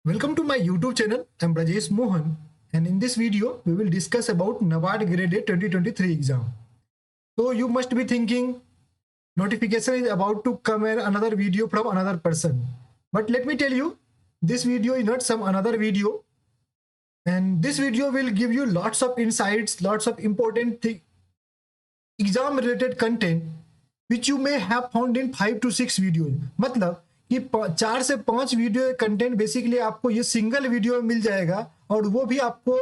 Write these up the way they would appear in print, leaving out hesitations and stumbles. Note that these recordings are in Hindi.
Welcome to my YouTube channel. I'm Brajesh Mohan, and in this video we will discuss about NABARD Grade A 2023 exam. So you must be thinking notification is about to come and another video from another person. But let me tell you, this video is not some another video, and this video will give you lots of insights, lots of important exam related content which you may have found in 5 to 6 videos. मतलब कि 4 से 5 वीडियो कंटेंट बेसिकली आपको ये सिंगल वीडियो में मिल जाएगा, और वो भी आपको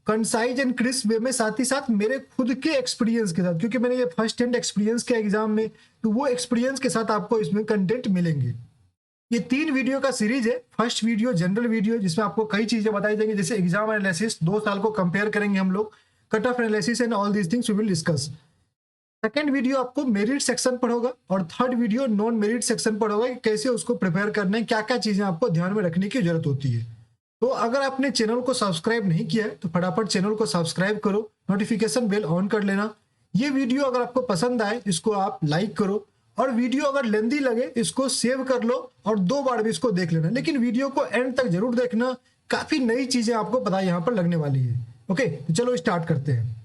कंसाइज एंड क्रिस्प वे में, साथ ही साथ मेरे खुद के एक्सपीरियंस के साथ, क्योंकि मैंने ये फर्स्ट हैंड एक्सपीरियंस किया एग्जाम में, तो वो एक्सपीरियंस के साथ आपको इसमें कंटेंट मिलेंगे। ये 3 वीडियो का सीरीज है। फर्स्ट वीडियो जनरल वीडियो, जिसमें आपको कई चीजें बताई जाएंगी, जैसे एग्जाम एनालिसिस, 2 साल को कंपेयर करेंगे हम लोग, cut off analysis and all these things we will discuss. Second video आपको मेरिट सेक्शन पढ़ोगा, और third video non merit section पढ़ोगा कि कैसे उसको प्रिपेयर करना है, क्या क्या चीजें आपको ध्यान में रखने की जरूरत होती है। तो अगर आपने चैनल को सब्सक्राइब नहीं किया है तो फटाफट चैनल को सब्सक्राइब करो, नोटिफिकेशन बेल ऑन कर लेना। ये वीडियो अगर आपको पसंद आए इसको आप लाइक करो, और वीडियो अगर लेंदी लगे इसको सेव कर लो और 2 बार भी इसको देख लेना, लेकिन वीडियो को एंड तक जरूर देखना, काफी नई चीजें आपको पता यहाँ पर लगने वाली है। ओके, तो चलो स्टार्ट करते हैं।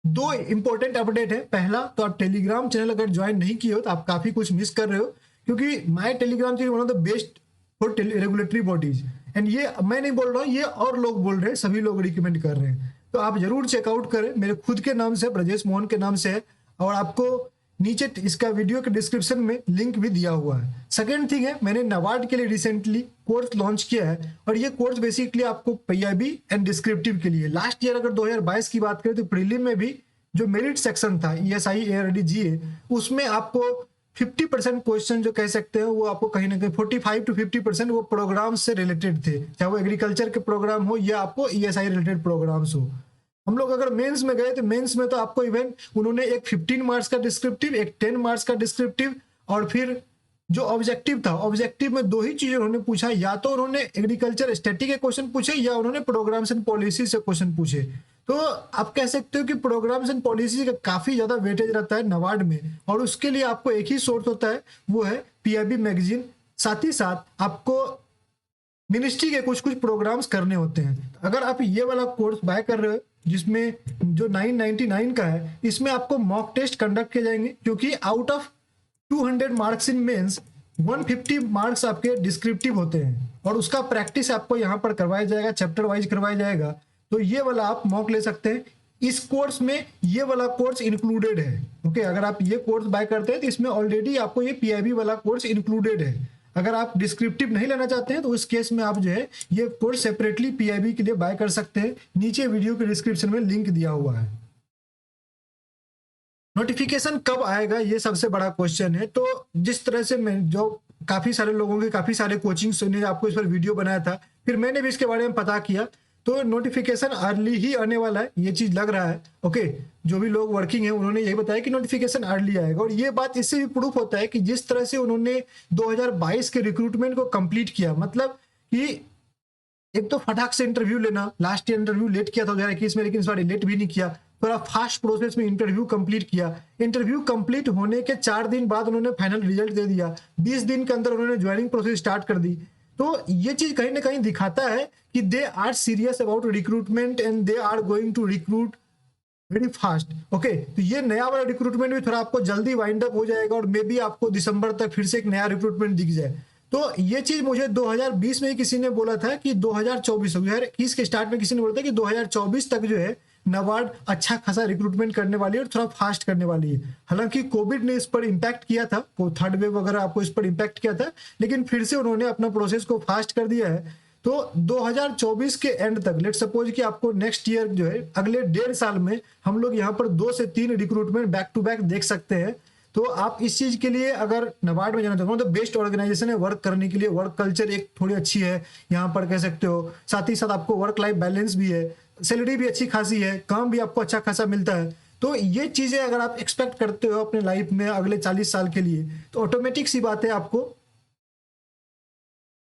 2 इंपॉर्टेंट अपडेट है। पहला तो आप टेलीग्राम चैनल अगर ज्वाइन नहीं किए हो तो आप काफी कुछ मिस कर रहे हो, क्योंकि my Telegram channel one of the best for regulatory bodies, and ये मैं नहीं बोल रहा हूँ, ये और लोग बोल रहे हैं, सभी लोग रिकमेंड कर रहे हैं। तो आप जरूर चेकआउट करें, मेरे खुद के नाम से, ब्रजेश मोहन के नाम से है, और आपको नीचे इसका वीडियो के डिस्क्रिप्शन में लिंक भी दिया हुआ है। सेकेंड थिंग है, मैंने नाबार्ड के लिए रिसेंटली कोर्स लॉन्च किया है, और ये कोर्स बेसिकली आपको पीआईबी एंड डिस्क्रिप्टिव के लिए। लास्ट ईयर अगर 2022 की बात करें तो प्रीलिम में भी जो मेरिट सेक्शन था ESI ARD GA, उसमें आपको 50% क्वेश्चन जो कह सकते हैं वो आपको कहीं ना कहीं 45 to 50% वो प्रोग्राम से रिलेटेड थे, चाहे वो एग्रीकल्चर के प्रोग्राम हो या आपको ESI रिलेटेड प्रोग्राम्स हो। हम लोग अगर मेंस में गए तो मेंस में तो आपको इवन उन्होंने एक 15 मार्क्स का डिस्क्रिप्टिव, एक 10 मार्क्स का डिस्क्रिप्टिव, और फिर जो ऑब्जेक्टिव था, ऑब्जेक्टिव में 2 ही चीजें उन्होंने पूछा, या तो उन्होंने एग्रीकल्चर स्टैटिक के क्वेश्चन पूछे या उन्होंने प्रोग्राम्स एंड पॉलिसी से क्वेश्चन पूछे। तो आप कह सकते हो कि प्रोग्राम्स एंड पॉलिसी का काफी ज्यादा वेटेज रहता है नाबार्ड में, और उसके लिए आपको एक ही सोर्स होता है, वो है PIB मैगजीन। साथ ही साथ आपको मिनिस्ट्री के कुछ कुछ प्रोग्राम्स करने होते हैं। अगर आप ये वाला कोर्स बाय कर रहे हो, जिसमें जो 999 का है, इसमें आपको मॉक टेस्ट कंडक्ट किए जाएंगे, क्योंकि out of 200 marks in mains 150 marks आपके डिस्क्रिप्टिव होते हैं, और उसका प्रैक्टिस आपको यहाँ पर करवाया जाएगा, चैप्टर वाइज करवाया जाएगा। तो ये वाला आप मॉक ले सकते हैं। इस कोर्स में ये वाला कोर्स इंक्लूडेड है। ओके, अगर आप ये कोर्स बाय करते हैं तो इसमें ऑलरेडी आपको ये PIB वाला कोर्स इंक्लूडेड है। अगर आप डिस्क्रिप्टिव नहीं लेना चाहते हैं तो उस केस में आप जो है ये कोर्स सेपरेटली PIB के लिए बाय कर सकते हैं। नीचे वीडियो के डिस्क्रिप्शन में लिंक दिया हुआ है। नोटिफिकेशन कब आएगा, ये सबसे बड़ा क्वेश्चन है। तो जिस तरह से मैं जो काफी सारे लोगों के काफी सारे कोचिंग्स ने आपको इस पर वीडियो बनाया था, फिर मैंने भी इसके बारे में पता किया, तो नोटिफिकेशन अर्ली ही आने वाला है, ये चीज लग रहा है। ओके, जो भी लोग वर्किंग है उन्होंने यही बताया कि नोटिफिकेशन अर्ली आएगा, और ये बात इससे भी प्रूफ होता है कि जिस तरह से उन्होंने 2022 के रिक्रूटमेंट को कंप्लीट किया, मतलब कि एक तो फटाक से इंटरव्यू लेना, लास्ट ईयर इंटरव्यू लेट किया था 2021 में, लेकिन इस बार लेट भी नहीं किया, थोड़ा फास्ट प्रोसेस में इंटरव्यू कंप्लीट किया। इंटरव्यू कंप्लीट होने के 4 दिन बाद उन्होंने फाइनल रिजल्ट दे दिया, 20 दिन के अंदर उन्होंने ज्वाइनिंग प्रोसेस स्टार्ट कर दी। तो ये चीज कहीं ना कहीं दिखाता है कि they are serious about recruitment and they are going to recruit very fast. Okay, तो ये नया वाला रिक्रूटमेंट भी थोड़ा आपको जल्दी वाइंड अप हो जाएगा, और मे बी आपको दिसंबर तक फिर से एक नया रिक्रूटमेंट दिख जाए। तो ये चीज मुझे 2020 में ही किसी ने बोला था कि 2021 के स्टार्ट में किसी ने बोला था कि 2024 तक जो है नाबार्ड अच्छा खासा रिक्रूटमेंट करने वाली है और थोड़ा फास्ट करने वाली है। हालांकि कोविड ने इस पर इम्पैक्ट किया था, वो थर्ड वेव वगैरह आपको इस पर इम्पैक्ट किया था, लेकिन फिर से उन्होंने अपना प्रोसेस को फास्ट कर दिया है। तो 2024 के एंड तक, लेट सपोज कि आपको नेक्स्ट ईयर जो है, अगले 1.5 साल में हम लोग यहाँ पर 2 से 3 रिक्रूटमेंट बैक टू बैक देख सकते हैं। तो आप इस चीज के लिए अगर नाबार्ड में जाना चाहते हो तो बेस्ट ऑर्गेनाइजेशन है वर्क करने के लिए। वर्क कल्चर एक थोड़ी अच्छी है यहाँ पर कह सकते हो, साथ ही साथ आपको वर्क लाइफ बैलेंस भी है, सैलरी भी अच्छी खासी है, काम भी आपको अच्छा खासा मिलता है। तो ये चीजें अगर आप एक्सपेक्ट करते हो अपने लाइफ में अगले 40 साल के लिए, तो ऑटोमेटिक सी बात है आपको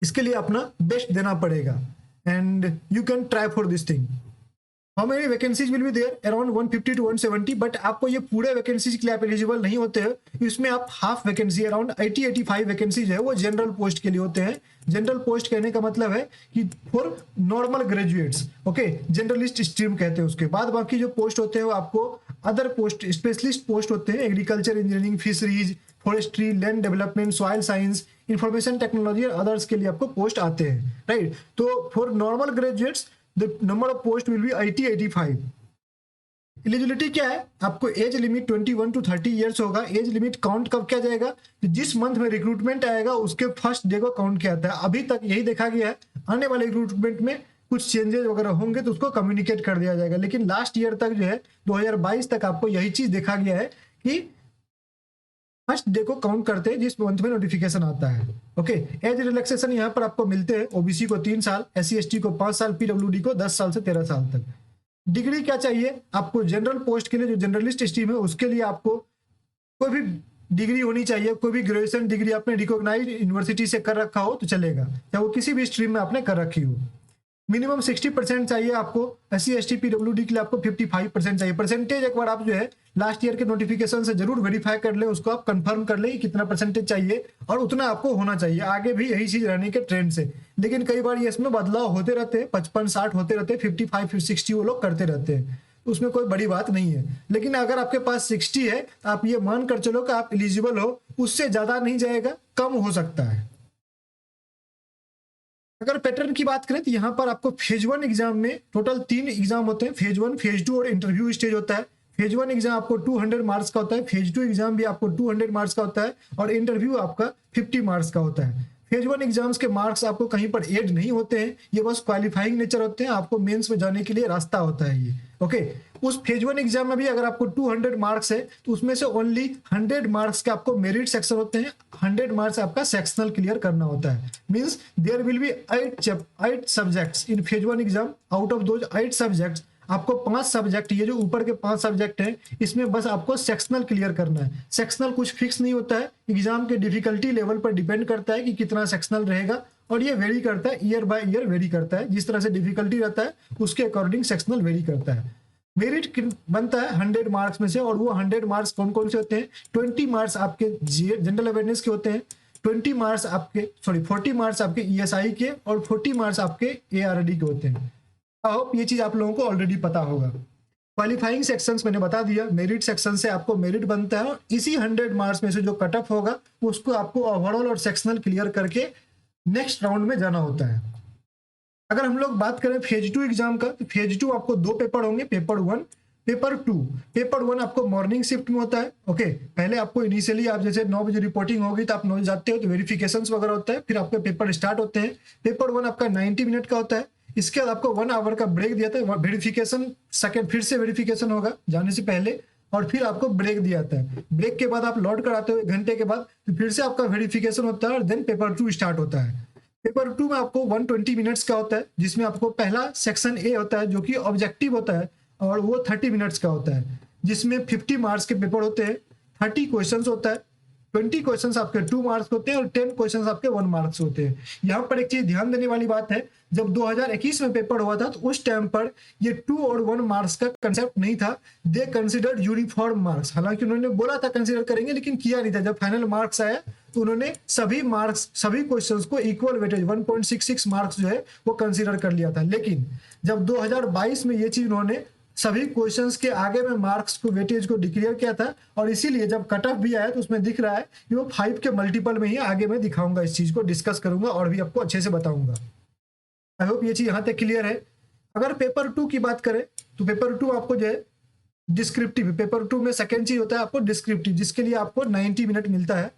इसके लिए अपना बेस्ट देना पड़ेगा, and you can try for this thing. How many vacancies will be there, around 150 to 170, but आपको ये पूरे वैकेंसीज के लिए आप एलिजिबल नहीं होते हैं। इसमें आप हाफ वैकेंसी, अराउंड 80-85 वैकेंसीज है वो जनरल पोस्ट के लिए होते हैं। जनरल पोस्ट कहने का मतलब है कि for normal graduates, okay, generalist stream कहते हैं उसके बाद। बाकी जो पोस्ट होते हैं वो आपको अदर पोस्ट, स्पेशलिस्ट पोस्ट होते हैं, agriculture, engineering, fisheries, forestry, land development, soil science, information technology और अदर्स के लिए आपको पोस्ट आते हैं, राइट। तो for normal graduates the number of post will be 80-85। Eligibility क्या है, आपको एज लिमिट 21 to 30 ईयर्स होगा। एज लिमिट काउंट कब किया जाएगा, तो जिस मंथ में रिक्रूटमेंट आएगा उसके फर्स्ट डे को काउंट किया जाता है। अभी तक यही देखा गया है, आने वाले रिक्रूटमेंट में कुछ चेंजेस वगैरह होंगे तो उसको कम्युनिकेट कर दिया जाएगा, लेकिन लास्ट ईयर तक जो है 2022 तक आपको यही चीज देखा गया है कि फर्स्ट डे को काउंट करते हैं जिस मंथ में नोटिफिकेशन आता है, ओके। एज रिलैक्सेशन यहाँ पर आपको मिलते हैं, ओबीसी को 3 साल, SC ST को 5 साल, पीडब्ल्यूडी को 10 साल से 13 साल तक। डिग्री क्या चाहिए आपको, जनरल पोस्ट के लिए जो जनरलिस्ट स्ट्रीम है उसके लिए आपको कोई भी डिग्री होनी चाहिए। कोई भी ग्रेजुएशन डिग्री आपने रिकॉग्नाइज्ड यूनिवर्सिटी से कर रखा हो तो चलेगा, चाहे वो किसी भी स्ट्रीम में आपने कर रखी हो। मिनिमम 60% चाहिए आपको। SC ST PWD के लिए आपको 55% चाहिए। परसेंटेज एक बार आप जो है लास्ट ईयर के नोटिफिकेशन से जरूर वेरीफाई कर ले, उसको आप कंफर्म कर ले कि कितना परसेंटेज चाहिए और उतना आपको होना चाहिए। आगे भी यही चीज रहने के ट्रेंड से, लेकिन कई बार ये इसमें बदलाव होते रहते हैं, 55-60 होते रहते हैं, 55-60 वो लोग करते रहते हैं, तो उसमें कोई बड़ी बात नहीं है। लेकिन अगर आपके पास 60 है तो आप ये मान कर चलो कि आप एलिजिबल हो, उससे ज्यादा नहीं जाएगा, कम हो सकता है। अगर पैटर्न की बात करें तो यहाँ पर आपको फेज 1 एग्जाम में टोटल 3 एग्जाम होते हैं, फेज 1, फेज 2 और इंटरव्यू स्टेज होता है। फेज 1 एग्जाम आपको 200 मार्क्स का होता है, फेज 2 एग्जाम भी आपको 200 मार्क्स का होता है और इंटरव्यू आपका 50 मार्क्स का होता है। फेज 1 एग्जाम्स के मार्क्स आपको कहीं पर एड नहीं होते हैं, ये बस क्वालिफाइंग नेचर होते हैं, आपको मेंस में जाने के लिए रास्ता होता है ये, ओके। उस फेज 1 एग्जाम में भी अगर आपको 200 मार्क्स है तो उसमें से ओनली 100 मार्क्स के आपको मेरिट सेक्शन होते हैं, 100 मार्क्स आपका सेक्शनल क्लियर करना होता है। Means there will be 8 subjects in phase 1 exam. Out of those 8 subjects आपको 5 सब्जेक्ट, ये जो ऊपर के 5 सब्जेक्ट हैं इसमें बस आपको सेक्शनल क्लियर करना है। सेक्शनल कुछ फिक्स नहीं होता है, एग्जाम के डिफिकल्टी लेवल पर डिपेंड करता है कि कितना सेक्शनल रहेगा और ये वेरी करता है, ईयर बाय ईयर वेरी करता है। जिस तरह से डिफिकल्टी रहता है उसके अकॉर्डिंग सेक्शनल वेरी करता है। मेरिट बनता है 100 मार्क्स में से, और वो 100 मार्क्स कौन कौन से होते हैं, 20 मार्क्स आपके जनरल अवेयरनेस के होते हैं, 20 मार्क्स आपके 40 मार्क्स आपके ESI के और 40 मार्क्स आपके ARD के होते हैं। आई होप ये चीज आप लोगों को ऑलरेडी पता होगा। क्वालिफाइंग सेक्शंस मैंने बता दिया, मेरिट सेक्शन से आपको मेरिट बनता है और इसी 100 मार्क्स में से जो कट ऑफ होगा उसको आपको ओवरऑल और सेक्शनल क्लियर करके नेक्स्ट राउंड में जाना होता है। अगर हम लोग बात करें फेज 2 एग्जाम का, तो फेज 2 आपको 2 पेपर होंगे, पेपर 1, पेपर 2। पेपर 1 आपको मॉर्निंग शिफ्ट में होता है, ओके। पहले आपको इनिशियली आप जैसे 9 बजे रिपोर्टिंग होगी तो आप 9 जाते हो तो वेरिफिकेशंस वगैरह होता है, फिर आपके पेपर स्टार्ट होते हैं। पेपर 1 आपका 90 मिनट का होता है, इसके बाद आपको 1 आवर का ब्रेक दिया जाता है। वेरिफिकेशन सेकेंड, फिर से वेरिफिकेशन होगा जाने से पहले, और फिर आपको ब्रेक दिया जाता है। ब्रेक के बाद आप लौट कर आते हो 1 घंटे के बाद, तो फिर से आपका वेरिफिकेशन होता है और देन पेपर 2 स्टार्ट होता है। पेपर 2 में आपको 120 मिनट्स का होता है, जिसमें आपको पहला सेक्शन ए होता है जो कि ऑब्जेक्टिव होता है और वो 30 मिनट्स का होता है, जिसमें 50 मार्क्स के पेपर होते हैं, 30 क्वेश्चंस होता है, 20 क्वेश्चंस आपके 2 मार्क्स होते हैं और 10 क्वेश्चंस आपके 1 मार्क्स होते हैं। यहाँ पर एक चीज ध्यान देने वाली बात है, जब 2021 में पेपर हुआ था तो उस टाइम पर ये 2 और 1 मार्क्स का कंसेप्ट नहीं था। दे कंसिडर्ड यूनिफॉर्म मार्क्स, हालांकि उन्होंने बोला था कंसिडर करेंगे लेकिन किया नहीं था। जब फाइनल मार्क्स आया तो उन्होंने सभी मार्क्स, सभी क्वेश्चंस को इक्वल वेटेज 1.66 मार्क्स जो है वो कंसिडर कर लिया था। लेकिन जब 2022 में ये चीज उन्होंने सभी क्वेश्चंस के आगे में मार्क्स को, वेटेज को डिक्लेयर किया था, और इसीलिए जब कट ऑफ भी आया तो उसमें दिख रहा है कि वो 5 के मल्टीपल में ही। आगे मैं दिखाऊंगा, इस चीज को डिस्कस करूंगा और भी आपको अच्छे से बताऊंगा। आई होप ये चीज यहाँ तक क्लियर है। अगर पेपर 2 की बात करें तो पेपर 2 आपको जो है डिस्क्रिप्टिव, पेपर 2 में सेकेंड चीज होता है आपको डिस्क्रिप्टिव, जिसके लिए आपको 90 मिनट मिलता है।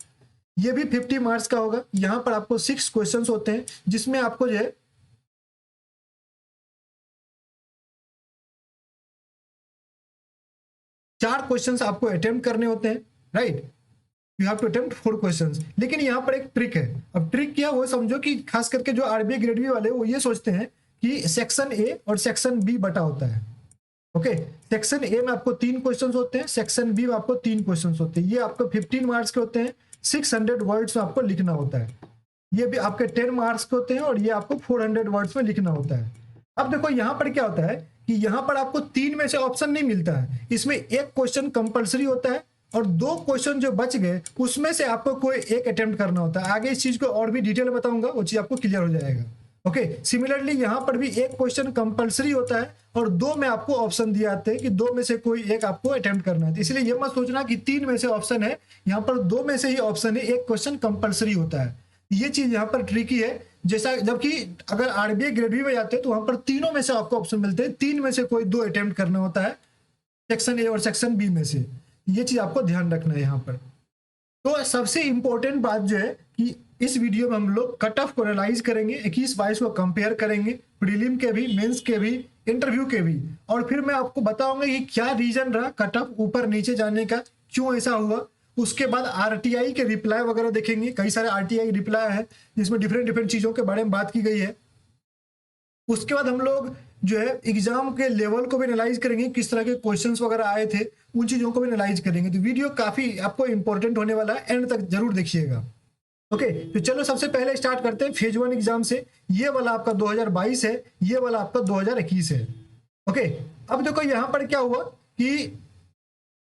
ये भी 50 मार्क्स का होगा। यहाँ पर आपको 6 क्वेश्चंस होते हैं, जिसमें आपको जो है 4 क्वेश्चंस आपको अटेम्प्ट करने होते हैं, right. You have to attempt 4 questions. लेकिन यहाँ पर एक ट्रिक है। अब ट्रिक क्या, वो समझो कि खास करके जो आरबीआई ग्रेड बी वाले वो ये सोचते हैं कि सेक्शन ए और सेक्शन बी बटा होता है, ओके। सेक्शन ए में आपको 3 क्वेश्चंस होते हैं, सेक्शन बी में आपको 3 क्वेश्चंस होते हैं। ये आपको 15 मार्क्स के होते हैं, 600 वर्ड्स में आपको लिखना होता है। ये भी आपके 10 मार्क्स के होते हैं और ये आपको 400 वर्ड्स में लिखना होता है। अब देखो यहाँ पर क्या होता है कि यहाँ पर आपको 3 में से ऑप्शन नहीं मिलता है, इसमें एक क्वेश्चन कंपलसरी होता है और 2 क्वेश्चन जो बच गए उसमें से आपको कोई एक अटेम्प्ट करना होता है। आगे इस चीज को और भी डिटेल में बताऊंगा, वो चीज आपको क्लियर हो जाएगा। ओके, सिमिलरली यहाँ पर भी एक क्वेश्चन कंपलसरी होता है और 2 में आपको ऑप्शन दिए जाते हैं कि 2 में से कोई एक आपको अटेम्प्ट करना है। तो इसलिए ये मत सोचना कि 3 में से ऑप्शन है, यहाँ पर 2 में से ही ऑप्शन है, एक क्वेश्चन कंपलसरी होता है। ये चीज यहाँ पर ट्रिकी है। जैसा जबकि अगर आरबीआई ग्रेड बी में जाते हैं तो वहां पर तीनों में से आपको ऑप्शन मिलते हैं, 3 में से कोई 2 अटेम्प्ट करना होता है सेक्शन ए और सेक्शन बी में से। ये चीज आपको ध्यान रखना है यहाँ पर। तो सबसे इंपॉर्टेंट बात जो है कि इस वीडियो में हम लोग कट ऑफ को एनालाइज करेंगे, 21-22 को कंपेयर करेंगे, प्रीलिम के भी, मेंस के भी, इंटरव्यू के भी, और फिर मैं आपको बताऊंगा कि क्या रीजन रहा कट ऑफ ऊपर नीचे जाने का, क्यों ऐसा हुआ। उसके बाद आरटीआई के रिप्लाई वगैरह देखेंगे, कई सारे आरटीआई रिप्लाई है जिसमें डिफरेंट डिफरेंट चीजों के बारे में बात की गई है। उसके बाद हम लोग जो है एग्जाम के लेवल को भी एनालाइज करेंगे, किस तरह के क्वेश्चंस वगैरह आए थे, उन चीजों को भी एनालाइज करेंगे। तो वीडियो काफी आपको इंपॉर्टेंट होने वाला है, एंड तक जरूर देखिएगा। ओके, तो चलो सबसे पहले स्टार्ट करते हैं फेज 1 एग्जाम से। ये वाला आपका 2022 है, ये वाला आपका 2021 है। ओके, अब देखो यहाँ पर क्या हुआ कि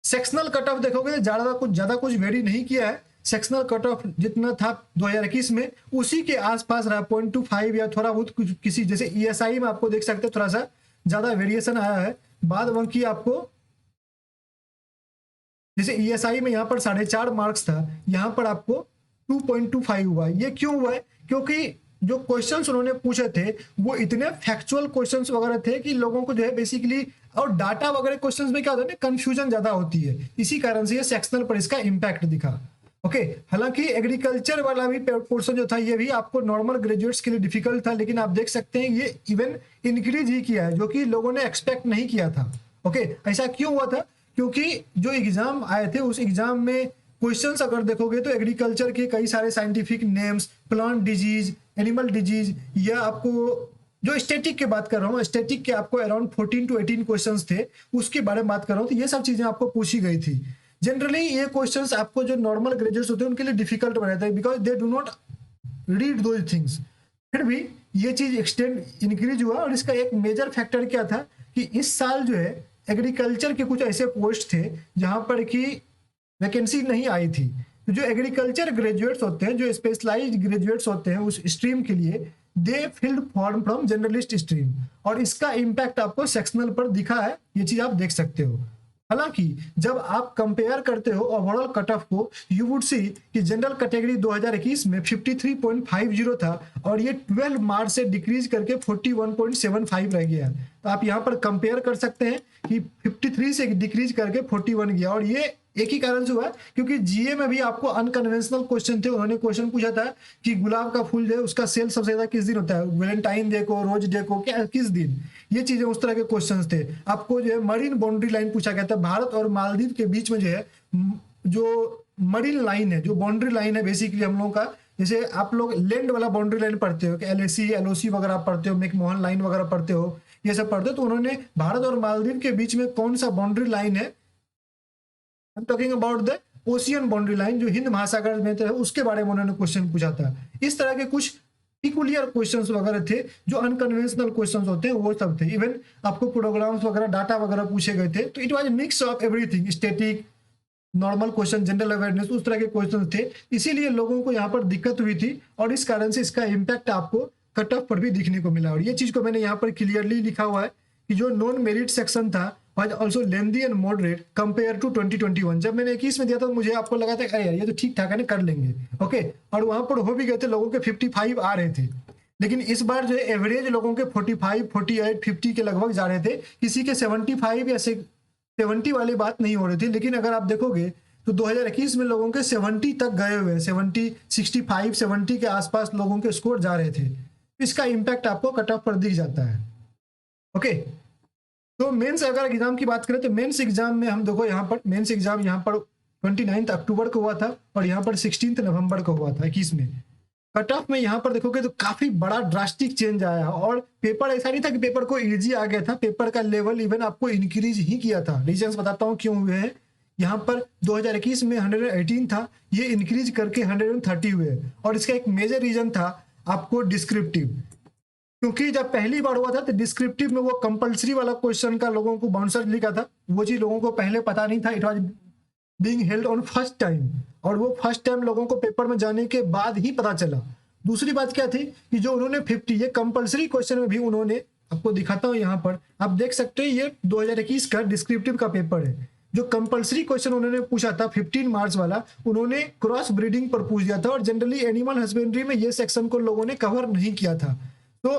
सेक्शनल कट ऑफ देखोगे ज्यादा कुछ वेरी नहीं किया है। सेक्शनल कट ऑफ जितना था 2021 में उसी के आसपास रहा, 0.25 या थोड़ा बहुत कुछ किसी, जैसे ईएसआई में आपको देख सकते हैं थोड़ा सा ज्यादा वेरिएशन आया है। बाद बाकी आपको जैसे ईएसआई में यहाँ पर 4.5 मार्क्स था, यहाँ पर आपको 2.25 हुआ। ये क्यों हुआ है? क्योंकि जो क्वेश्चंस उन्होंने पूछे थे वो इतने फैक्चुअल क्वेश्चंस वगैरह थे कि लोगों को जो है बेसिकली, और डाटा वगैरह क्वेश्चंस में क्या होता है ना, कंफ्यूजन ज्यादा होती है, इसी कारण से ये सेक्शनल पर इसका इम्पैक्ट दिखा। ओके, हालांकि एग्रीकल्चर वाला भी पोर्शन जो था ये भी आपको नॉर्मल ग्रेजुएट्स के लिए डिफिकल्ट था, लेकिन आप देख सकते हैं ये इवन इंक्रीज ही किया है, जो कि लोगों ने एक्सपेक्ट नहीं किया था। ओके, ऐसा क्यों हुआ था? क्योंकि जो एग्जाम आए थे उस एग्जाम में क्वेश्चंस अगर देखोगे तो एग्रीकल्चर के कई सारे scientific names, plant disease, animal disease, या आपको जो स्टैटिक की बात कर रहा हूँ, स्टैटिक के आपको अराउंड 14 to 18 क्वेश्चंस थे, उसके बारे में बात कर रहा हूँ। तो ये सब चीजें आपको पूछी गई थी। जनरली ये क्वेश्चंस आपको जो नॉर्मल ग्रेजुएट्स होते हैं उनके लिए डिफिकल्ट बनाते हैं, because they do not read those things. फिर भी ये चीज एक्सटेंड इंक्रीज हुआ, और इसका एक मेजर फैक्टर क्या था कि इस साल जो है एग्रीकल्चर के कुछ ऐसे पोस्ट थे जहां पर कि वैकेंसी नहीं आई थी। तो जो एग्रीकल्चर ग्रेजुएट्स होते हैं, जो स्पेशलाइज्ड ग्रेजुएट्स होते हैं उस स्ट्रीम के लिए, they filled form from journalist stream, और इसका इम्पैक्ट आपको सेक्शनल पर दिखा है। ये चीज आप देख सकते हो। हालांकि जब आप कंपेयर करते हो ओवरऑल कट ऑफ को, यू वुड सी कि जनरल कैटेगरी 2021 में 53.50 था, और ये 12 मार्च से डिक्रीज करके 41.75 रह गया। तो आप यहाँ पर कंपेयर कर सकते हैं कि 53 से डिक्रीज करके 41 गया, और ये एक ही कारण से हुआ क्योंकि जीए में भी आपको अनकन्वेंशनल क्वेश्चन थे। उन्होंने क्वेश्चन पूछा था कि गुलाब का फूल जो है उसका सेल सबसे ज्यादा किस दिन होता है, वैलेंटाइन डे को, रोज डे को, क्या किस दिन, ये चीजें उस तरह के क्वेश्चंस थे। आपको जो है मरीन बाउंड्री लाइन पूछा गया था, भारत और मालदीव के बीच में जो है जो मरीन लाइन है, जो बाउंड्री लाइन है बेसिकली हम लोगों का, जैसे आप लोग लैंड वाला बाउंड्री लाइन पढ़ते हो कि एलएसी एलओसी वगैरह पढ़ते हो, मैकमोहन लाइन वगैरह पढ़ते हो, ये सब पढ़ते हो। तो उन्होंने भारत और मालदीव के बीच में कौन सा बाउंड्री लाइन है, I am talking about the ocean boundary line, जो हिंद महासागर में है, उसके बारे में उन्होंने क्वेश्चन पूछा था। इस तरह के कुछ पिकुलियर क्वेश्चंस वगैरह थे जो अनकन्वेंशनल क्वेश्चंस होते हैं, वो सब थे। इवन आपको प्रोग्राम्स वगैरह, डाटा वगैरह पूछे गए थे। तो it was mix of everything, static, normal question, general awareness, उस तरह के क्वेश्चन थे। इसीलिए लोगों को यहाँ पर दिक्कत हुई थी, और इस कारण से इसका इम्पैक्ट आपको कट ऑफ पर भी दिखने को मिला। और ये चीज को मैंने यहाँ पर क्लियरली लिखा हुआ है कि जो नॉन मेरिट सेक्शन था was also lengthy and moderate compared to 2021। जब मैंने 21 में दिया था मुझे आपको लगा था अरे यार ये तो ठीक ठाक है ना, कर लेंगे। ओके, और वहां पर हो भी गए थे, लोगों के 55 आ रहे थे। लेकिन इस बार जो है एवरेज लोगों के 45, 48, 50 के लगभग जा रहे थे, किसी के 75 या 70 वाली बात नहीं हो रही थी। लेकिन अगर आप देखोगे तो 2021 में लोगों के 70 तक गए हुए, 70, 65, 70 के आसपास लोगों के स्कोर जा रहे थे। इसका इम्पैक्ट आपको कट ऑफ पर दिख जाता है। ओके, तो मेंस अगर एग्जाम की बात करें तो मेंस एग्जाम में हम देखो यहाँ पर मेंस एग्जाम यहाँ पर 29 अक्टूबर को हुआ था, और यहाँ पर 16 नवंबर को हुआ था 21 में। कट ऑफ में यहाँ पर देखोगे तो काफी बड़ा ड्रास्टिक चेंज आया, और पेपर ऐसा नहीं था कि पेपर को इजी आ गया था, पेपर का लेवल इवन आपको इंक्रीज ही किया था। रीजंस बताता हूँ क्यों हुए हैं। यहाँ पर 2021 में 118 था, ये इंक्रीज करके 130 हुए, और इसका एक मेजर रीजन था आपको डिस्क्रिप्टिव। क्योंकि जब पहली बार हुआ था तो डिस्क्रिप्टिव में वो कंपलसरी वाला क्वेश्चन का लोगों को बाउंसर लिखा था, वो चीज लोगों को पहले पता नहीं था। It was being held on first time, और वो फर्स्ट टाइम लोगों को पेपर में जाने के बाद ही पता चला। दूसरी बात क्या थी कि जो उन्होंने 50 ये कंपलसरी क्वेश्चन में भी उन्होंने, आपको दिखाता हूँ यहाँ पर, आप देख सकते हैं ये 2021 का डिस्क्रिप्टिव का पेपर है। जो कंपलसरी क्वेश्चन उन्होंने पूछा था 15 मार्क्स वाला, उन्होंने क्रॉस ब्रीडिंग पर पूछ दिया था, और जनरली एनिमल हस्बेंड्री में ये सेक्शन को लोगों ने कवर नहीं किया था। तो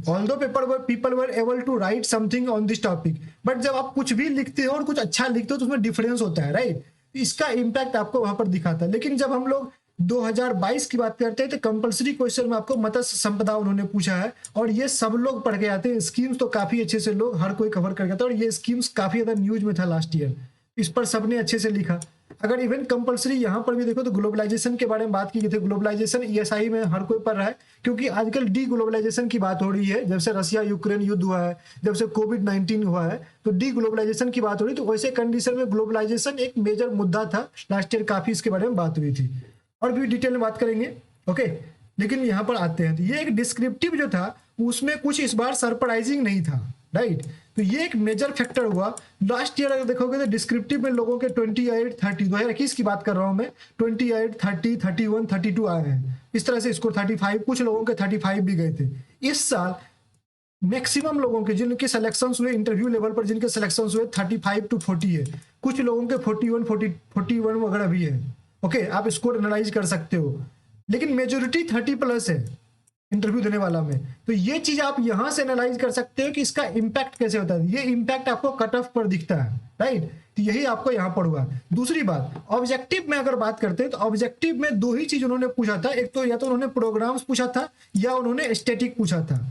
although people were able to write something on this topic, but जब आप कुछ भी लिखते हो और कुछ अच्छा लिखते हो तो उसमें डिफरेंस होता है, राइट। इसका इम्पैक्ट आपको वहां पर दिखाता है। लेकिन जब हम लोग 2022 की बात करते हैं तो कंपलसरी क्वेश्चन में आपको मत्स्य संपदा उन्होंने पूछा है, और ये सब लोग पढ़ के आते हैं। स्कीम्स तो काफी अच्छे से लोग हर कोई कवर कर गया था, और ये स्कीम्स काफी ज्यादा न्यूज में था लास्ट ईयर, इस पर सबने अच्छे से लिखा। अगर इवन कंपलसरी यहाँ पर भी देखो तो ग्लोबलाइजेशन के बारे में बात की गई थी। ग्लोबलाइजेशन ईएसआई में हर कोई पढ़ रहा है, क्योंकि आजकल डी ग्लोबलाइजेशन की बात हो रही है। जब से रशिया यूक्रेन युद्ध हुआ है, जब से कोविड-19 हुआ है, तो डी ग्लोबलाइजेशन की बात हो रही है। तो वैसे कंडीशन में ग्लोबलाइजेशन एक मेजर मुद्दा था लास्ट ईयर, काफी इसके बारे में बात हुई थी, और भी डिटेल में बात करेंगे, ओके। लेकिन यहाँ पर आते हैं तो ये एक डिस्क्रिप्टिव जो था उसमें कुछ इस बार सरप्राइजिंग नहीं था, राइट। तो ये एक मेजर फैक्टर हुआ। लास्ट ईयर अगर देखोगे तो डिस्क्रिप्टिव में लोगों के 28, 30, 2021 की बात कर रहा हूं मैं, 28, 30, 31, 32 आए हैं। इस तरह से स्कोर 35, कुछ लोगों के 35 भी गए थे। इस साल मैक्सिमम लोगों के जिनके सिलेक्शन हुए इंटरव्यू लेवल पर, जिनके सिलेक्शन हुए 35 to 40 है, कुछ लोगों के 41 वगैरह भी है, ओके। आप स्कोर एनालाइज कर सकते हो, लेकिन मेजोरिटी 30+ है इंटरव्यू देने वाला में। तो ये चीज आप यहां से एनालाइज कर सकते हो कि इसका इंपैक्ट कैसे होता है। ये इंपैक्ट आपको कट ऑफ पर दिखता है, राइट। तो यही आपको यहां पर हुआ। दूसरी बात, ऑब्जेक्टिव में अगर बात करते हैं तो ऑब्जेक्टिव में दो ही चीज उन्होंने पूछा था। एक तो या तो उन्होंने प्रोग्राम्स पूछा था, या उन्होंने स्टैटिक पूछा था।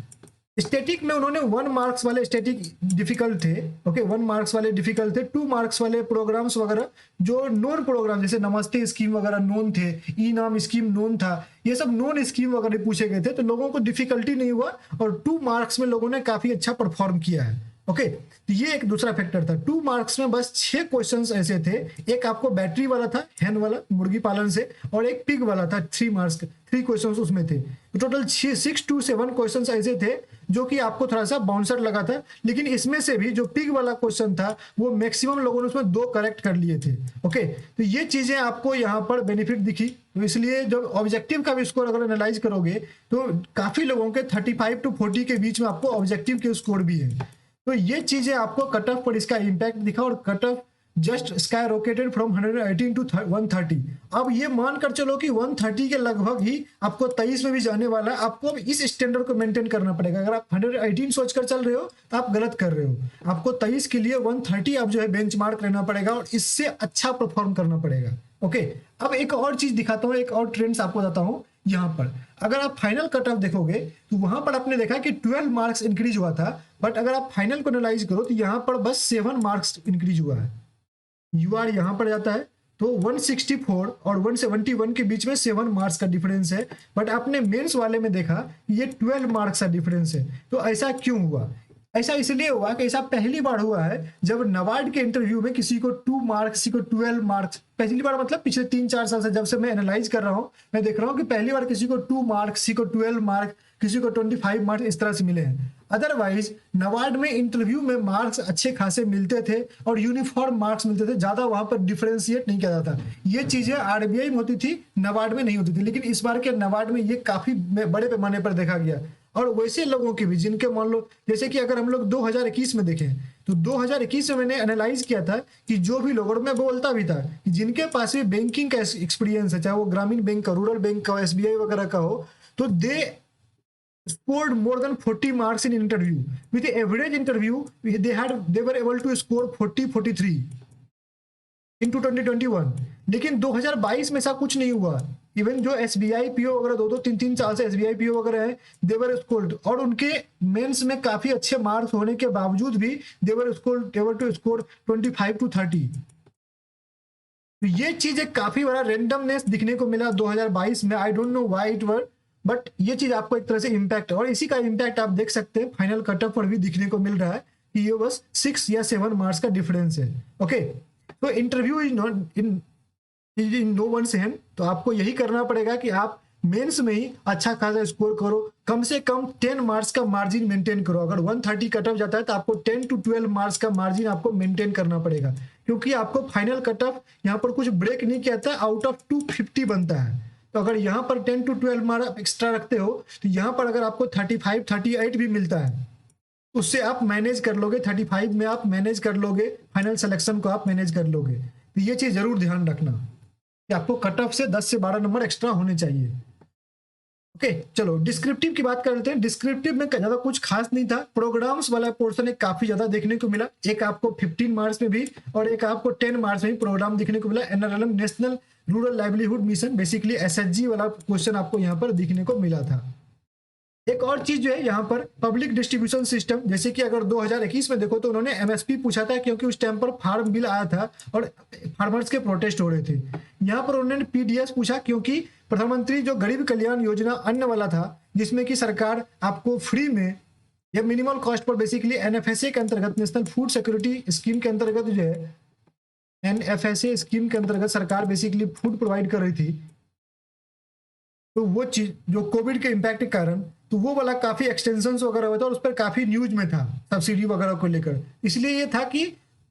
स्टैटिक में उन्होंने 1 मार्क्स वाले स्टैटिक डिफिकल्ट थे, ओके, 1 मार्क्स वाले डिफिकल्ट थे। 2 मार्क्स वाले प्रोग्राम्स वगैरह जो नॉन प्रोग्राम, जैसे नमस्ते स्कीम वगैरह नॉन थे, ई नाम स्कीम नॉन था, ये सब नॉन स्कीम वगैरह पूछे गए थे, तो लोगों को डिफिकल्टी नहीं हुआ, और 2 मार्क्स में लोगों ने काफी अच्छा परफॉर्म किया है, ओके। तो ये एक दूसरा फैक्टर था। 2 मार्क्स में बस 6 क्वेश्चंस ऐसे थे। एक आपको बैटरी वाला था, हैन वाला, मुर्गी पालन से, और एक पिग वाला था, 3 मार्क्स, 3 क्वेश्चंस उसमें थे। तो टोटल 6 to 7 क्वेश्चंस ऐसे थे जो कि आपको थोड़ा सा बाउंसर लगा था। लेकिन इसमें से भी जो पिग वाला क्वेश्चन था वो मैक्सिमम लोगों ने उसमें 2 करेक्ट कर लिए थे, ओके। तो ये चीजें आपको यहाँ पर बेनिफिट दिखी। तो इसलिए जब ऑब्जेक्टिव का भी स्कोर अगर एनालाइज करोगे तो काफी लोगों के 35 to 40 के बीच में आपको ऑब्जेक्टिव के स्कोर भी है। तो ये चीजें आपको कट ऑफ पर इसका इंपैक्ट दिखा, और cut off just sky rocketed from 118 to 130। अब ये मानकर चलो कि 130 के लगभग ही आपको 23 में भी जाने वाला है। आपको अब इस स्टैंडर्ड को मेंटेन करना पड़ेगा। अगर आप 118 सोचकर चल रहे हो तो आप गलत कर रहे हो। आपको 23 के लिए 130 आप जो है बेंचमार्क लेना पड़ेगा, और इससे अच्छा परफॉर्म करना पड़ेगा, ओके। अब एक और चीज दिखाता हूँ, एक और ट्रेंड्स आपको बताता हूँ। यहाँ पर अगर आप फाइनल कट ऑफ देखोगे तो वहां पर आपने देखा कि 12 मार्क्स इंक्रीज हुआ था, बट अगर आप फाइनल को एनालाइज करो तो यहाँ पर बस 7 मार्क्स इंक्रीज हुआ है। यूआर यहाँ पर जाता है तो 164 और 171 के बीच में 7 मार्क्स का डिफरेंस है, बट आपने मेंस वाले में देखा ये 12 मार्क्स का डिफरेंस है। तो ऐसा क्यों हुआ? ऐसा इसलिए हुआ कि ऐसा पहली बार हुआ है जब नबार्ड के इंटरव्यू में किसी को 2 मार्क्स, किसी को 12 मार्क्स, पहली बार मतलब पिछले 3-4 साल से जब से मैं एनालाइज कर रहा हूँ, मैं देख रहा हूँ कि पहली बार किसी को 2 मार्क्स, किसी को 12 मार्क्स, किसी को 25 मार्क्स इस तरह से मिले हैं। अदरवाइज नबार्ड में इंटरव्यू में मार्क्स अच्छे खासे मिलते थे और यूनिफॉर्म मार्क्स मिलते थे, ज्यादा वहां पर डिफरेंशिएट नहीं किया जाता। ये चीजें आरबीआई में होती थी, नबार्ड में नहीं होती थी, लेकिन इस बार के नबार्ड में ये काफी बड़े पैमाने पर देखा गया। और वैसे लोगों के भी जिनके मान लो, जैसे कि अगर हम लोग 2021 में देखें तो 2021 में मैंने एनालाइज किया था कि जो भी लोग, और मैं बोलता भी था कि जिनके पास भी बैंकिंग का एक्सपीरियंस है, चाहे वो ग्रामीण बैंक का, रूरल बैंक का, एसबीआई वगैरह का हो, तो दे scored more than 40 marks in interview. With the average interview, they were able to score 43 in 2021. लेकिन 2022 में ऐसा कुछ नहीं हुआ। इवन जो एसबीआई पीओ वगैरह 2-3 साल से एसबीआई पीओ वगैरह है, देवर स्कोर्ड, और उनके मेंस में काफी अच्छे मार्क्स होने के बावजूद भी देवर टू स्कोर 25 to 30। तो ये चीजें काफी बड़ा रेंडमनेस दिखने को मिला 2022 में। I don't know why it were, but ये चीज आपको एक तरह से इम्पैक्ट है, और इसी का इम्पैक्ट आप देख सकते हैं फाइनल कटऑफ पर भी दिखने को मिल रहा है कि ये बस 6 या 7 मार्क्स का डिफरेंस है। ओके, तो interview is not in no one's hand. तो आपको यही करना पड़ेगा कि आप मेंस में ही अच्छा खासा स्कोर करो, कम से कम 10 मार्क्स का मार्जिन मेंटेन करो। अगर 130 कट ऑफ जाता है तो आपको 10 to 12 मार्क्स का मार्जिन आपको मेंटेन करना पड़ेगा, क्योंकि आपको फाइनल कट ऑफ यहाँ पर कुछ ब्रेक नहीं किया था, आउट ऑफ 250 बनता है। तो अगर यहाँ पर 10 to 12 मार्क्स एक्स्ट्रा रखते हो तो यहाँ पर अगर आपको 35 38 भी मिलता है, उससे आप मैनेज कर लोगे, 35 में आप मैनेज कर लोगे, फाइनल सिलेक्शन को आप मैनेज कर लोगे। तो ये चीज़ जरूर ध्यान रखना कि आपको कट ऑफ से 10 से 12 नंबर एक्स्ट्रा होने चाहिए। ओके, चलो डिस्क्रिप्टिव की बात कर लेते हैं। डिस्क्रिप्टिव में ज्यादा कुछ खास नहीं था, प्रोग्राम्स वाला पोर्शन एक काफी ज्यादा देखने को मिला, एक आपको 15 मार्क्स में भी और एक आपको 10 मार्क्स में भी प्रोग्राम देखने को मिला। NRLM national rural livelihood mission, basically SHG वाला क्वेश्चन आपको यहाँ पर देखने को मिला था। एक और चीज जो है यहाँ पर पब्लिक डिस्ट्रीब्यूशन सिस्टम, जैसे कि अगर 2021 में देखो तो उन्होंने एमएसपी पूछा था, क्योंकि उस टाइम पर फार्म बिल आया था और फार्मर्स के प्रोटेस्ट हो रहे थे। यहाँ पर उन्होंने पीडीएस पूछा, क्योंकि प्रधानमंत्री जो गरीब कल्याण योजना अन्न वाला था, जिसमें कि सरकार आपको फ्री में या minimal cost per basically NFSA के अंतर्गत, नेशनल फूड सिक्योरिटी स्कीम के अंतर्गत जो है, एनएफएसए स्कीम के अंतर्गत सरकार बेसिकली फूड प्रोवाइड कर रही थी। तो वो चीज जो कोविड के इम्पैक्ट के कारण, तो वो वाला काफी एक्सटेंशन वगैरह हुआ था और उस पर काफी न्यूज में था सब्सिडी वगैरह को लेकर। इसलिए ये था कि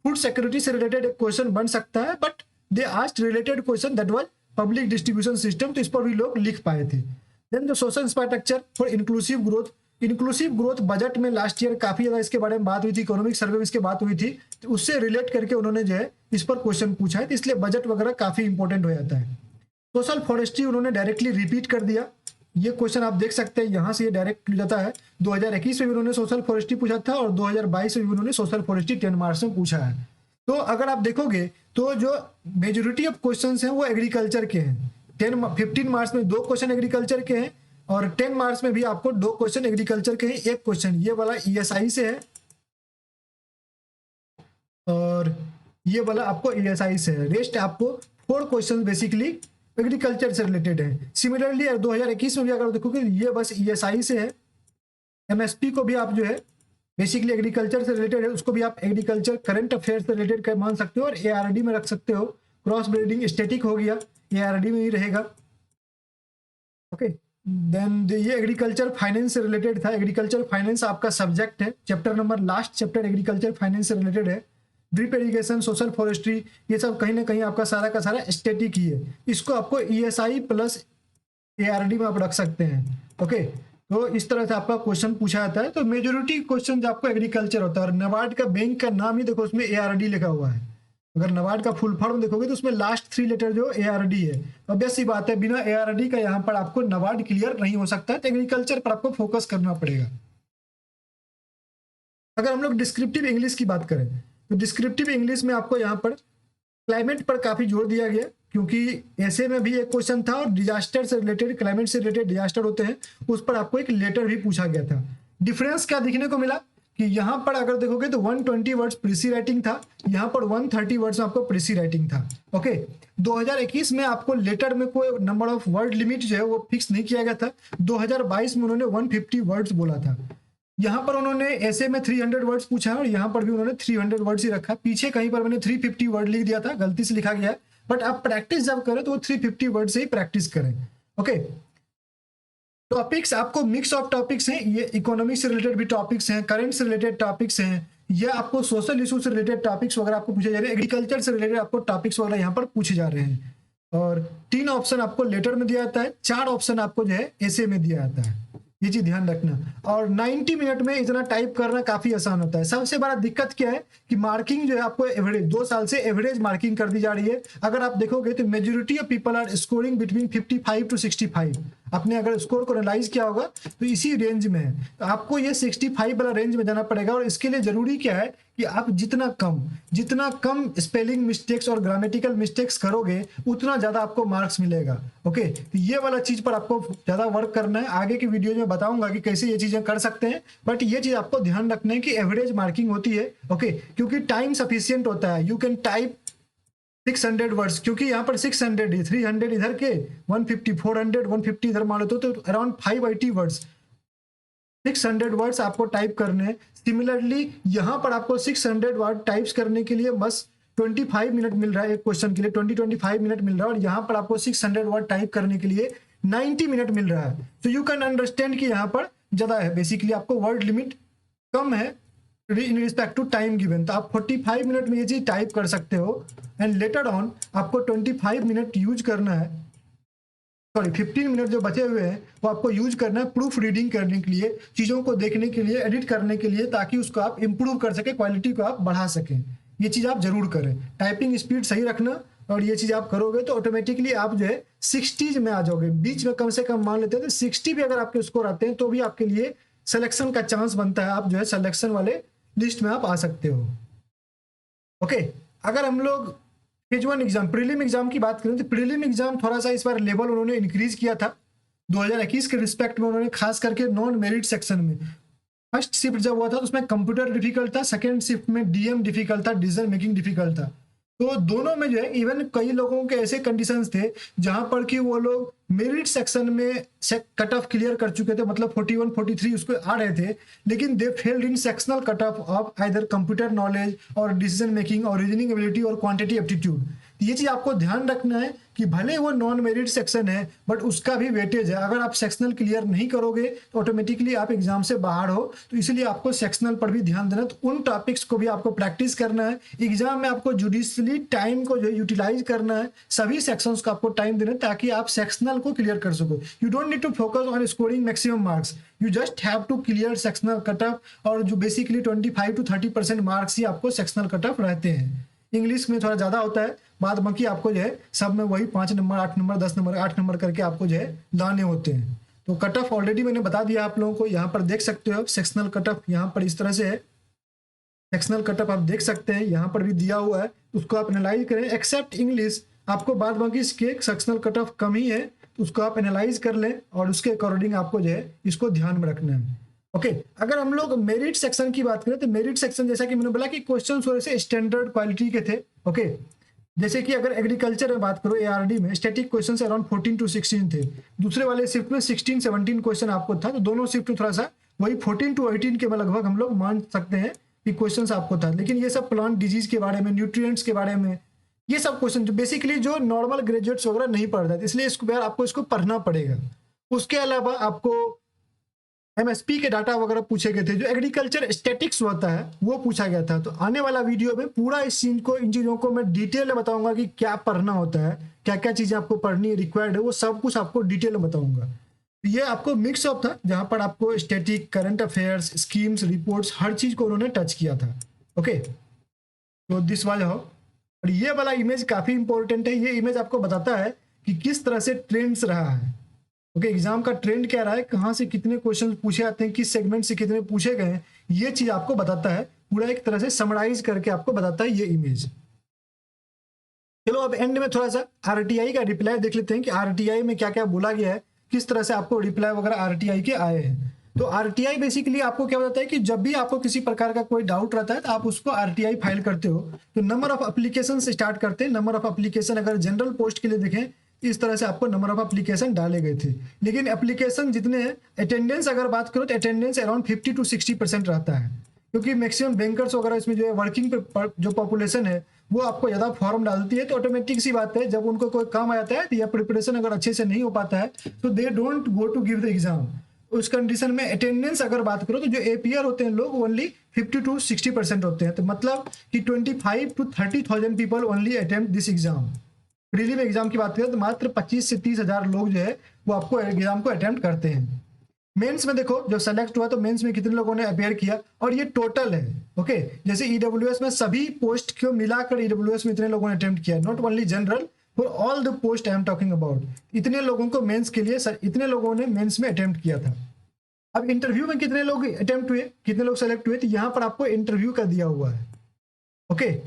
फूड सिक्योरिटी से रिलेटेड एक क्वेश्चन बन सकता है, but they asked related question that was public distribution system, तो इस पर भी लोग लिख पाए थे। देन जो social infrastructure for inclusive growth budget में लास्ट ईयर काफी ज्यादा इसके बारे में बात हुई थी, इकोनॉमिक सर्वे में इसके बात हुई थी, तो उससे रिलेट करके उन्होंने जो है इस पर क्वेश्चन पूछा है, तो इसलिए बजट वगैरह काफी इंपॉर्टेंट हो जाता है। सोशल फॉरेस्ट्री उन्होंने डायरेक्टली रिपीट कर दिया, ये क्वेश्चन आप देख सकते हैं, यहाँ से ये डायरेक्ट जाता है। 2021 में भी उन्होंने सोशल फॉरेस्ट्री पूछा था और 2022 में भी उन्होंने सोशल फॉरेस्ट्री 10 मार्क्स में पूछा है। तो अगर आप देखोगे तो जो मेजोरिटी ऑफ क्वेश्चंस हैं वो एग्रीकल्चर के हैं। 15 मार्क्स में 2 क्वेश्चन एग्रीकल्चर के हैं और 10 मार्क्स में भी आपको 2 क्वेश्चन एग्रीकल्चर के हैं। एक क्वेश्चन ये वाला ईएसआई से है और ये वाला आपको ईएसआई से है। रेस्ट आपको 4 क्वेश्चन बेसिकली एग्रीकल्चर से रिलेटेड है। सिमिलरली 2021 में भी अगर देखोगे ये बस ईएसआई से है। एमएसपी को भी आप जो है बेसिकली एग्रीकल्चर से रिलेटेड है, उसको भी आप एग्रीकल्चर करंट अफेयर से रिलेटेड मान सकते हो और एआरडी में रख सकते हो। क्रॉस ब्रीडिंग स्टैटिक हो गया, एआरडी में ही रहेगा। ओके, देन ये एग्रीकल्चर फाइनेंस से रिलेटेड था। एग्रीकल्चर फाइनेंस आपका सब्जेक्ट है, chapter number last chapter agriculture finance से रिलेटेड है। ड्रिप इरिगेशन, सोशल फॉरेस्ट्री, ये सब कहीं ना कहीं आपका सारा का सारा स्टैटिक ही है। इसको आपको ईएसआई प्लस एआरडी में आप रख सकते हैं। ओके, तो इस तरह से आपका क्वेश्चन पूछा जाता है। तो मेजोरिटी क्वेश्चन जो आपको एग्रीकल्चर होता है और नाबार्ड का बैंक का नाम ही देखो, उसमें एआरडी लिखा हुआ है। अगर नाबार्ड का फुल फॉर्म देखोगे तो उसमें लास्ट 3 लेटर जो एआरडी है। ऑब्वियस सी बात है, बिना एआरडी का यहाँ पर आपको नाबार्ड क्लियर नहीं हो सकता, तो एग्रीकल्चर पर आपको फोकस करना पड़ेगा। अगर हम लोग डिस्क्रिप्टिव इंग्लिश की बात करें तो डिस्क्रिप्टिव इंग्लिश में आपको यहाँ पर क्लाइमेट पर काफी जोर दिया गया, क्योंकि ऐसे में भी एक क्वेश्चन था और डिजास्टर से रिलेटेड, क्लाइमेट से रिलेटेड डिजास्टर होते हैं, उस पर आपको एक लेटर भी पूछा गया था। डिफरेंस क्या देखने को मिला कि यहाँ पर अगर देखोगे तो 120 वर्ड्स प्रीसी राइटिंग था, यहाँ पर 130 वर्ड्स आपको प्रीसी राइटिंग था। ओके, 2021 में आपको लेटर में कोई नंबर ऑफ वर्ड लिमिट जो है वो फिक्स नहीं किया गया था। 2022 में उन्होंने 150 वर्ड्स बोला था। यहाँ पर उन्होंने ऐसे में 300 वर्ड्स पूछा है और यहाँ पर भी उन्होंने 300 वर्ड्स ही रखा। पीछे कहीं पर मैंने 350 वर्ड लिख दिया था, गलती से लिखा गया है, बट आप प्रैक्टिस जब करें तो वो 350 वर्ड से ही प्रैक्टिस करें। ओके, टॉपिक्स आपको मिक्स ऑफ टॉपिक्स हैं, ये इकोनॉमिक से रिलेटेड भी टॉपिक्स हैं, करंट से रिलेटेड टॉपिक्स हैं, या आपको सोशल इशू से रिलेटेड टॉपिक्स वगैरह आपको पूछे जा रहे हैं, एग्रीकल्चर से रिलेटेड आपको टॉपिक्स वगैरह यहाँ पर पूछे जा रहे हैं। और 3 ऑप्शन आपको लेटर में दिया जाता है, 4 ऑप्शन आपको जो है ऐसे में दिया जाता है, ये चीज ध्यान रखना। और 90 मिनट में इतना टाइप करना काफी आसान होता है। सबसे बड़ा दिक्कत क्या है कि मार्किंग जो है आपको एवरेज 2 साल से एवरेज मार्किंग कर दी जा रही है। अगर आप देखोगे तो majority of people are scoring between 55 to 65। आपने अगर स्कोर को एनालाइज किया होगा तो इसी रेंज में है, तो आपको ये 65 वाला रेंज में जाना पड़ेगा। और इसके लिए जरूरी क्या है कि आप जितना कम स्पेलिंग मिस्टेक्स और ग्रामेटिकल मिस्टेक्स करोगे उतना ज्यादा आपको मार्क्स मिलेगा। ओके, तो ये वाला चीज पर आपको ज्यादा वर्क करना है। आगे की वीडियो में बताऊंगा कि कैसे ये चीजें कर सकते हैं, बट ये चीज आपको ध्यान रखना है कि एवरेज मार्किंग होती है। ओके, क्योंकि टाइम सफिशियंट होता है। यू कैन टाइप 600 वर्ड्स, क्योंकि यहाँ पर 600 है, 300 इधर के, 150 400 150 इधर मान लो तो अराउंड 580 वर्ड्स, 600 वर्ड्स आपको टाइप करने हैं। सिमिलरली यहाँ पर आपको 600 वर्ड टाइप्स करने के लिए बस 25 मिनट मिल रहा है एक क्वेश्चन के लिए, 20-25 मिनट मिल रहा है। और यहाँ पर आपको 600 वर्ड टाइप करने के लिए 90 मिनट मिल रहा है। तो यू कैन अंडरस्टैंड कि यहाँ पर ज़्यादा है, बेसिकली आपको वर्ड लिमिट कम है in respect to time given. तो आप 45 मिनट में ये चीज़ टाइप कर सकते हो एंड लेटर ऑन आपको 25 मिनट यूज करना है, सॉरी 15 मिनट जो बचे हुए हैं वो आपको यूज करना है प्रूफ रीडिंग करने के लिए, चीज़ों को देखने के लिए, एडिट करने के लिए, ताकि उसको आप इम्प्रूव कर सकें, क्वालिटी को आप बढ़ा सकें। ये चीज़ आप जरूर करें, टाइपिंग स्पीड सही रखना, और ये चीज़ आप करोगे तो ऑटोमेटिकली आप जो है 60s में आ जाओगे। बीच में कम से कम मान लेते हैं तो 60 भी अगर आपके स्कोर आते हैं तो भी आपके लिए सिलेक्शन का चांस बनता है, आप जो है सिलेक्शन वाले लिस्ट में आप आ सकते हो। ओके, अगर हम लोग फेज 1 एग्जाम प्रीलिम एग्जाम की बात करें तो प्रीलिम एग्जाम थोड़ा सा इस बार लेवल उन्होंने इंक्रीज किया था 2021 के रिस्पेक्ट में। उन्होंने खास करके नॉन मेरिट सेक्शन में फर्स्ट शिफ्ट जब हुआ था तो उसमें कंप्यूटर डिफिकल्ट था, सेकेंड शिफ्ट में डीएम डिफिकल्ट था, डिसीजन मेकिंग डिफिकल्ट था। तो दोनों में जो है इवन कई लोगों के ऐसे कंडीशंस थे जहां पर कि वो लोग मेरिट सेक्शन में कट ऑफ क्लियर कर चुके थे, मतलब 41 43 उसको आ रहे थे, लेकिन they failed in sectional cut of of either computer knowledge और डिसीजन मेकिंग और रीजनिंग एबिलिटी और क्वांटिटी एप्टीट्यूड। ये चीज़ आपको ध्यान रखना है कि भले वो नॉन मेरिट सेक्शन है बट उसका भी वेटेज है। अगर आप सेक्शनल क्लियर नहीं करोगे तो ऑटोमेटिकली आप एग्जाम से बाहर हो, तो इसलिए आपको सेक्शनल पर भी ध्यान देना है। तो उन टॉपिक्स को भी आपको प्रैक्टिस करना है, एग्जाम में आपको जुडिशली टाइम को जो यूटिलाइज करना है, सभी सेक्शंस को आपको टाइम देना है ताकि आप सेक्शनल को क्लियर कर सको। You don't need to focus on scoring maximum marks, you just have to clear sectional cut off, और जो बेसिकली 25 to 30% मार्क्स ही आपको सेक्शनल कट ऑफ रहते हैं। इंग्लिश में थोड़ा ज़्यादा होता है, बाद बाकी आपको जो है सब में वही 5 नंबर 8 नंबर 10 नंबर 8 नंबर करके आपको जो है लाने होते हैं। तो कट ऑफ ऑलरेडी मैंने बता दिया आप लोगों को, यहाँ पर देख सकते हो आप सेक्शनल कट ऑफ यहाँ पर इस तरह से है। सेक्शनल कट ऑफ आप देख सकते हैं यहाँ पर भी दिया हुआ है, उसको आप एनालाइज करें। एक्सेप्ट इंग्लिश आपको बाद बाकी इसके सेक्शनल कट ऑफ कम ही है, तो उसको आप एनालाइज कर लें और उसके अकॉर्डिंग आपको जो है इसको ध्यान में रखना है। ओके, अगर हम लोग मेरिट सेक्शन की बात करें तो मेरिट सेक्शन जैसा कि मैंने बोला कि क्वेश्चन थोड़े से स्टैंडर्ड क्वालिटी के थे। ओके, जैसे कि अगर एग्रीकल्चर में बात करो एआरडी में स्टैटिक क्वेश्चंस अराउंड 14 to 16 थे, दूसरे वाले शिफ्ट में 16-17 क्वेश्चन आपको था, तो दोनों शिफ्ट में थोड़ा सा वही 14 to 18 के लगभग हम लोग मान सकते हैं कि क्वेश्चंस आपको था। लेकिन ये सब प्लांट डिजीज के बारे में, न्यूट्रिएंट्स के बारे में, ये सब क्वेश्चन जो बेसिकली जो नॉर्मल ग्रेजुएट्स वगैरह नहीं पढ़ता था, इसलिए इसको आपको इसको पढ़ना पड़ेगा। उसके अलावा आपको एमएसपी के डाटा वगैरह पूछे गए थे, जो एग्रीकल्चर स्टैटिक्स होता है वो पूछा गया था। तो आने वाला वीडियो में पूरा इस चीज को, इन चीज़ों को मैं डिटेल में बताऊंगा कि क्या पढ़ना होता है, क्या क्या चीज़ें आपको पढ़नी है, रिक्वायर्ड है, वो सब कुछ आपको डिटेल में बताऊंगा। तो ये आपको मिक्स अप था जहाँ पर आपको static, current affairs, schemes, reports, हर चीज़ को उन्होंने टच किया था। ओके, तो दिस वाज हाउ। और ये वाला इमेज काफ़ी इंपॉर्टेंट है, ये इमेज आपको बताता है कि किस तरह से ट्रेंड्स रहा है। ओके, एग्जाम का ट्रेंड क्या रहा है, कहाँ से कितने क्वेश्चन पूछे आते हैं, किस सेगमेंट से कितने पूछे गए हैं, ये चीज आपको बताता है, पूरा एक तरह से समराइज करके आपको बताता है ये इमेज। चलो अब एंड में थोड़ा सा आरटीआई का रिप्लाई देख लेते हैं कि आरटीआई में क्या क्या बोला गया है, किस तरह से आपको रिप्लाई वगैरह आरटीआई के आए हैं। तो आरटीआई बेसिकली आपको क्या बताता है कि जब भी आपको किसी प्रकार का कोई डाउट रहता है तो आप उसको आरटीआई फाइल करते हो। तो नंबर ऑफ एप्लीकेशन से स्टार्ट करते हैं। नंबर ऑफ एप्लीकेशन अगर जनरल पोस्ट के लिए देखें इस तरह से आपको नंबर ऑफ एप्लीकेशन डाले गए थे, लेकिन एप्लीकेशन जितने हैं, अटेंडेंस अगर बात करो तो अटेंडेंस अराउंड 50 to 60% रहता है, क्योंकि मैक्सिमम बैंकर्स वगैरह इसमें जो है वर्किंग पे जो पॉपुलेशन है वो आपको ज़्यादा फॉर्म डालती है। तो ऑटोमेटिक सी बात है, जब उनको कोई काम आ जाता है या प्रिपरेशन अगर अच्छे से नहीं हो पाता है तो they don't go to give the exam. उस कंडीशन में अटेंडेंस अगर बात करो तो जो एपीआर होते हैं लोग ओनली 50 to 60% होते हैं। तो मतलब कि 25 to 30,000 people only attempt this exam. Prelim exam की बात करें तो मात्र 25 से 30 हज़ार लोग जो है वो आपको एग्जाम को अटेम्प्ट करते हैं। मेंस में देखो जब सेलेक्ट हुआ तो मेंस में कितने लोगों ने अपेयर किया, और ये टोटल है। ओके, जैसे ईडब्ल्यूएस में सभी पोस्ट को मिलाकर ईडब्ल्यूएस में इतने लोगों ने अटेम्प्ट किया, not only general, for all the post I am talking about. इतने लोगों को मेंस के लिए, इतने लोगों ने मेंस में अटेम्प्ट किया था। अब इंटरव्यू में कितने लोग अटेम्प्ट हुए, कितने लोग सेलेक्ट हुए, तो यहाँ पर आपको इंटरव्यू का दिया हुआ है। ओके,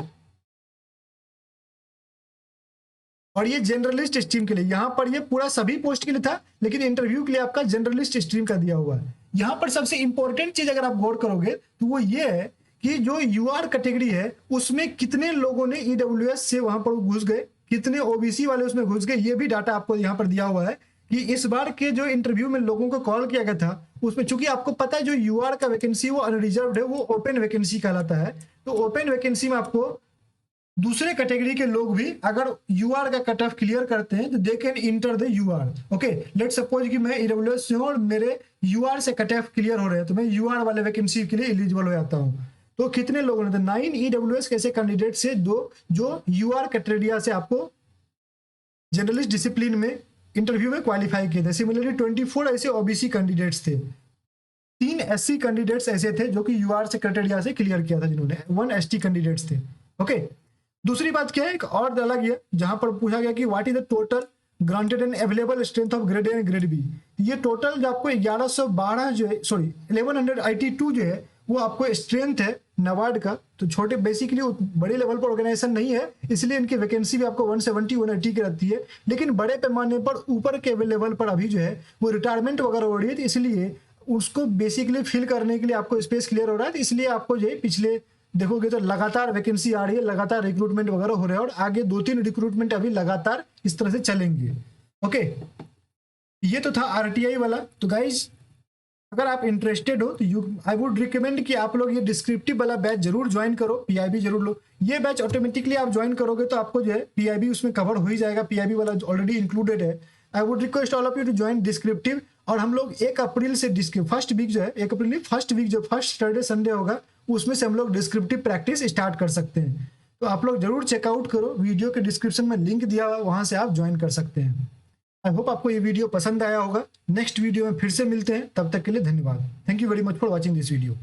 और ये जनरलिस्ट स्ट्रीम के लिए, यहाँ पर ये पूरा सभी पोस्ट के लिए था, लेकिन इंटरव्यू के लिए आपका जनरलिस्ट स्ट्रीम का दिया हुआ है। यहाँ पर सबसे इंपॉर्टेंट चीज अगर आप गौर करोगे तो वो ये है कि जो यूआर कैटेगरी है उसमें कितने लोगों ने ईडब्ल्यूएस से वहां पर घुस गए, कितने ओबीसी वाले उसमें घुस गए, ये भी डाटा आपको यहाँ पर दिया हुआ है कि इस बार के जो इंटरव्यू में लोगों को कॉल किया गया था उसमें, चूंकि आपको पता है जो यूआर का वैकेंसी वो अनरिजर्व्ड है, वो ओपन वैकेंसी कहलाता है। तो ओपन वैकेंसी में आपको दूसरे कैटेगरी के लोग भी अगर यूआर का कट ऑफ क्लियर करते हैं तो they can enter the UR. Okay, let suppose कि मैं ईडब्ल्यूएस से हूँ और मेरे यूआर से कट ऑफ क्लियर हो रहे हैं तो मैं यूआर वाले वैकेंसी के लिए एलिजिबल हो जाता हूँ। तो कितने लोगों ने, तो 9 ईडब्ल्यूएस कैसे कैंडिडेट से, दो जो यूआर कैटेगरिया से आपको जर्नलिस्ट डिसिप्लिन में इंटरव्यू में क्वालिफाई किए थे। सिमिलरली 24 ऐसे ओबीसी कैंडिडेट्स थे, 3 एससी कैंडिडेट्स ऐसे थे जो कि यूआर से क्राइटेरिया से क्लियर किया था, जिन्होंने 1 एसटी कैंडिडेट्स थे। ओके, दूसरी बात क्या है, एक और अलग है जहां पर पूछा गया कि what is the total granted and available strength of grade A and grade B. ये टोटल जो आपको 1112 जो है, सॉरी 1182 जो है वो आपको स्ट्रेंथ है नबार्ड का। तो छोटे बेसिकली बड़े लेवल पर ऑर्गेनाइजेशन नहीं है, इसलिए इनकी वैकेंसी भी आपको 170 180 की रहती है। लेकिन बड़े पैमाने पर ऊपर के लेवल पर अभी जो है वो रिटायरमेंट वगैरह हो रही है, तो इसलिए उसको बेसिकली फिल करने के लिए आपको स्पेस क्लियर हो रहा है। तो इसलिए आपको जो है पिछले देखोगे तो लगातार वैकेंसी आ रही है, लगातार रिक्रूटमेंट वगैरह हो रहा है और आगे 2-3 रिक्रूटमेंट अभी लगातार इस तरह से चलेंगे। ओके, ये तो था आरटीआई वाला। तो गाइज अगर आप इंटरेस्टेड हो तो आई वुड रिकमेंड कि आप लोग ये डिस्क्रिप्टिव वाला बैच जरूर ज्वाइन करो, पीआईबी जरूर लो। ये बैच ऑटोमेटिकली आप ज्वाइन करोगे तो आपको जो है पीआईबी उसमें कवर हो ही जाएगा, पीआईबी वाला ऑलरेडी इंक्लूडेड है। I would request all of you to join descriptive. और हम लोग 1 अप्रैल से फर्स्ट वीक जो है, 1 अप्रैल नहीं, फर्स्ट वीक जो फर्स्ट सैटरडे संडे होगा उसमें से हम लोग डिस्क्रिप्टिव प्रैक्टिस स्टार्ट कर सकते हैं। तो आप लोग जरूर चेकआउट करो, वीडियो के डिस्क्रिप्शन में लिंक दिया हुआ, वहां से आप ज्वाइन कर सकते हैं। आई होप आपको ये वीडियो पसंद आया होगा। नेक्स्ट वीडियो में फिर से मिलते हैं, तब तक के लिए धन्यवाद। Thank you very much for watching this video.